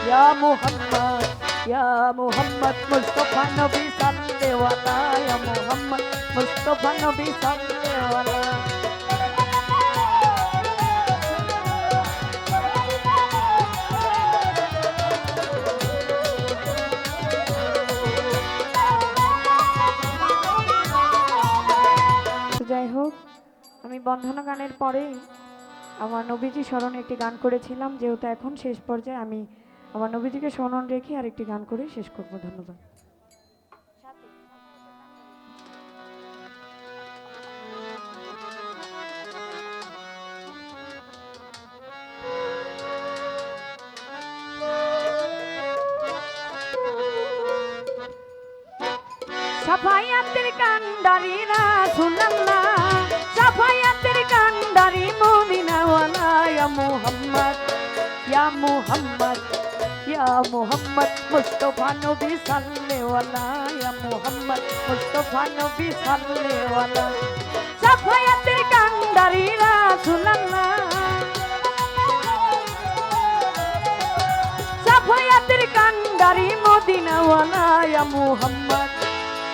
ইয়া মুহাম্মদ, ইয়া মুহাম্মদ মুস্তাফা নবী সাল্লাল্লাহু আলাইহি ইয়া মুহাম্মদ মুস্তাফা নবী সাল্লাল্লাহু আলাইহি। যাই হোক, আমি বন্ধনা গানের পরে আমার নবীজি স্মরণে একটি গান করেছিলাম, যেহেতু এখন শেষ পর্যায়ে আমি আমার নবীজিকে স্মরণ রেখে আরেকটি গান করে শেষ করব। ধন্যবাদ। সাফায়াতের কান্ডারি রাসূলুল্লাহ, সাফায়াতের কান্ডারি মদিনাওয়ালা ইয়া মুহাম্মদ, ইয়া মুহাম্মদ, ইয়া মুহাম্মদ মুস্তাফা নবী সাল্লাল্লাহু আলাইহি ইয়া মুহাম্মদ মুস্তাফা নবী সাল্লাল্লাহু আলাইহি। সাফায়াতের কান্ডারি রাসূলুল্লাহ, সাফায়াতের কান্ডারি মদিনাওয়ালা ইয়া মুহাম্মদ,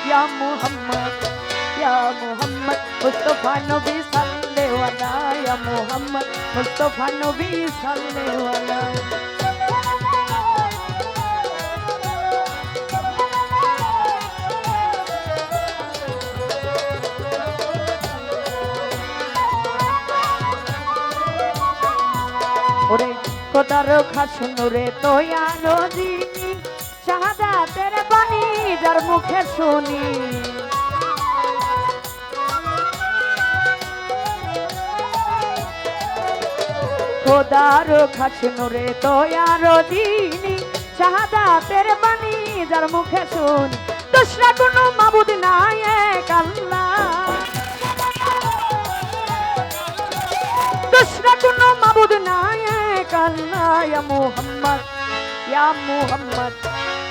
ইয়া মুহাম্মদ, ইয়া মুহাম্মদ মুস্তাফা নবী সাল্লাল্লাহু আলাইহি ইয়া মুহাম্মদ মুস্তাফা নবী সাল্লাল্লাহু আলাইহি। ওরে খোদার খাস নূরে তোয়া রোজিনি, শাহাদাতের বাণী যার মুখে শুনি। খোদার খাস নূরে তোয়া রোজিনি, শাহাদাতের বাণী যার মুখে শুনি। দোসরা কোনো মাবুদ নাই এক আল্লাহ, দোসরা কোনো মাবুদ নাই এক আল্লাহ। ইয়া মুহাম্মদ, ইয়া মুহাম্মদ,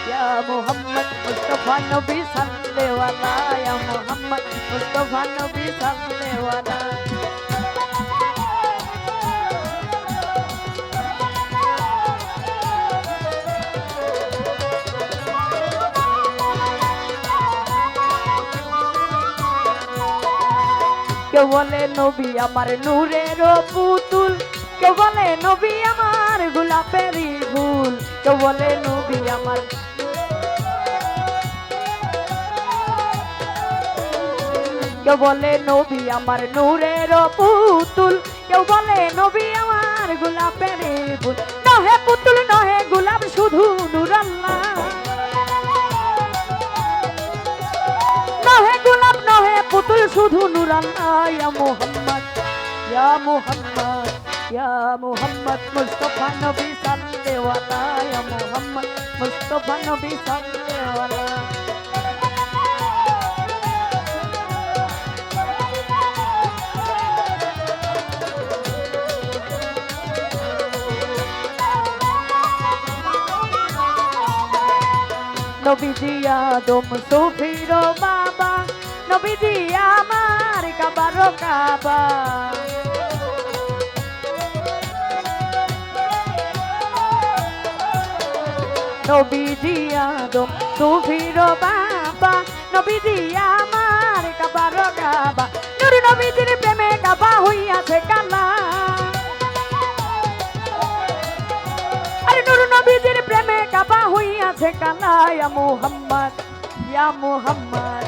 ইয়া মুহাম্মদ মুস্তাফা নবী সাল্লাল্লাহু আলাইহি ইয়া মুহাম্মদ মুস্তাফা নবী সাল্লাল্লাহু আলাইহি। কেউ বলে নবী আমার নূরের পুতুল, কেউ বলে নবী আমার গোলাপেরই ফুল, কেউ বলে নবী আমার, কেউ বলে নবী আমার নূরের পুতুল, কেউ বলে নবী আমার গোলাপেরই ফুল। নহে পুতুল নহে গোলাপ শুধু নূর আল্লাহ, নহে গোলাপ নহে পুতুল শুধু নূর আল্লাহ। ইয়া মুহাম্মদ, ইয়া মুহাম্মদ, ইয়া মুহাম্মদ মুস্তাফা নবী সাল্লাল্লাহু আলাইহি ইয়া মুহাম্মদ মুস্তাফা নবী সাল্লাল্লাহু আলাইহি। নবীজি আদম সুফির বাবা, নবীজি আমার কাবার কাবা। নবীজি আদম সুফির বাবা, নবীজি আমার কাবার কাবা। নূর নবীজির প্রেমে কাবা হইয়াছে কালা, আরে নূর নবীজির প্রেমে কাবা হইয়াছে কালা। ইয়া মুহাম্মদ, ইয়া মুহাম্মদ,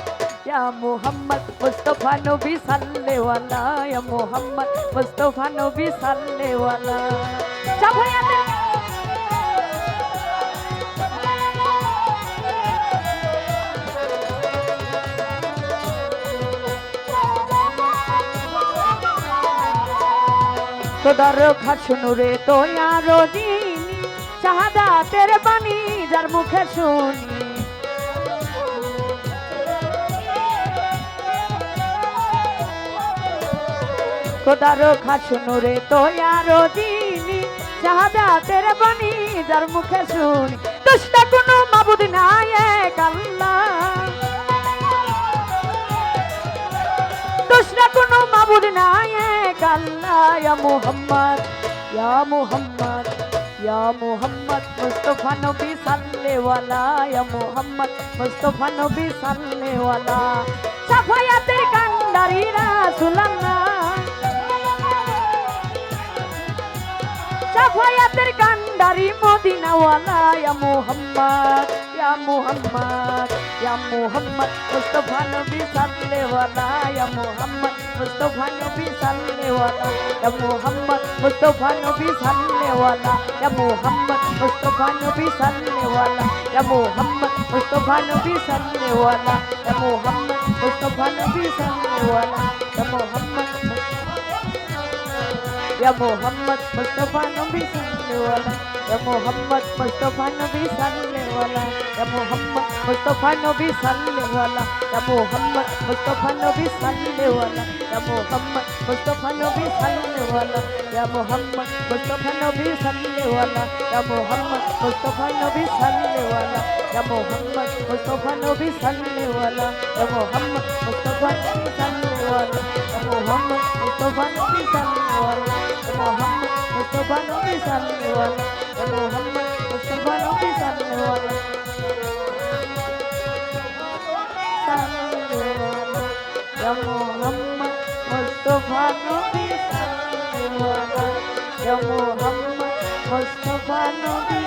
ইয়া মুহাম্মদ মুস্তাফা নবী সাল্লাল্লাহু আলাইহি ইয়া মুহাম্মদ মুস্তাফা নবী সাল্লাল্লাহু আলাইহি। সাফায়াতের খোদার খাস নূরে তোয়া রোজিনি, শাহাদাতের বাণী যার মুখে শুনি। খোদার খাস নূরে তোয়া রোজিনি, শাহাদাতের বাণী যার মুখে শুনি। দোসরা কোনো মাবুদ নাই এক আল্লাহ, দোসরা কোনো মাবুদ নাই এক আল্লাহ। ইয়া মুহাম্মদ, ইয়া মুহাম্মদ, ইয়া মুহাম্মদ মুস্তাফা নবী সাল্লেওয়ালা ইয়া মুহাম্মদ মুস্তাফা নবী সাল্লেওয়ালা সাফায়াতের কান্ডারি রাসূলুল্লাহ সাফায়াতের কান্ডারি মদিনাওয়ালা ইয়া মুহাম্মদ ইয়া মুহাম্মদ ইয়া মুহাম্মদ মুস্তাফা নবী সাল্লেওয়ালা ইয়া মুহাম্মদ মুস্তাফা নবী সাল্লেওয়ালা ইয়া মুহাম্মদ মুস্তাফা নবী সাল্লেওয়ালা ইয়া মুহাম্মদ মুস্তাফা নবী সাল্লেওয়ালা ইয়া মুহাম্মদ মুস্তাফা নবী সাল্লেওয়ালা ইয়া মুহাম্মদ মুস্তাফা নবী সাল্লেওয়ালা ইয়া Muhammad Ya Muhammad Mustafa Nabi Sallallahu Ya Muhammad Mustafa Nabi Sallallahu Ya Muhammad Mustafa Nabi Sallallahu Ya Muhammad Mustafa Nabi Sallallahu Ya Muhammad Mustafa Nabi Sallallahu Ya Muhammad Mustafa Nabi Sallallahu Ya Muhammad Mustafa Nabi Sallallahu Ya Muhammad Mustafa Nabi Sallallahu Ya Muhammad Mustafa Nabi Sallallahu Ya Muhammad Mustafa Nabi Sallallahu Muhammad Mustafa Nabi Sallallahu Muhammad Mustafa Nabi Sallallahu Ya Muhammad Mustafa Nabi Sallallahu Ya Muhammad Mustafa Nabi